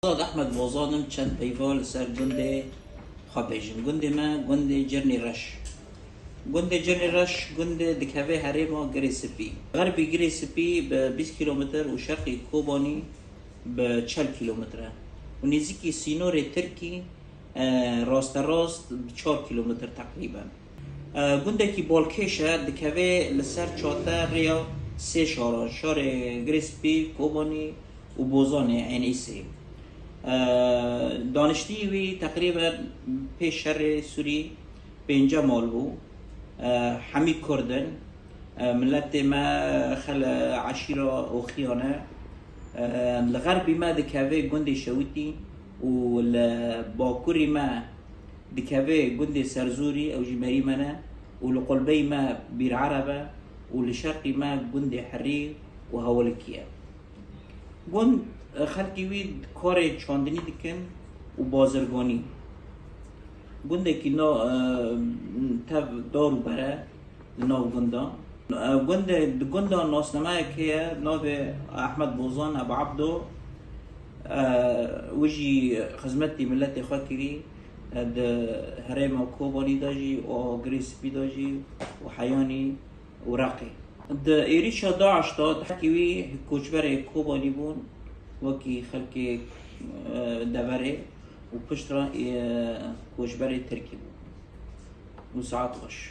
زاد احمد بازانم چند پیوال سر گنده خواهیم گنده ما گنده جرنی رش گنده جرنی رش گنده دکوه هریما گری سپی غربی گری سپی به 20 کیلومتر و شرقی کوبانی به 40 کیلومتره و نزدیکی سینور ترکی راست 4 کیلومتر تقریبا گنده کی بالکشه دکوه لسر چاته ریا سه شار گری سپی کوبانی و بوزانه عینی سی دانشتی وی تقریبا پیش شهر سوری 5 مال بو حمی کردن ملت ما خل عشیره و خیانه الغربی ما دکوه گنده شویتی و باکوری ما دکوه گنده سرزوری او جمعی منه و لقلبی ما بیر عربه و لشرقی ما گنده حریر و هولکیه گند خلقی وی کار چاندنی دکن و بازرگانی گنده که نا تب دارو بره ناو گنده گنده ناسنامه که ناو احمد بوزان ابو عبدو وجی خدمتی ملت خواه کری ده هرم کوبانی داجی و گریسپی داجی و حیانی و راقی ده ایریشا داعش داد حکی وی کوچبر کوبانی بون وکی خلقی دوره و پشت را کوچبر ترکی بود و ساعت خوش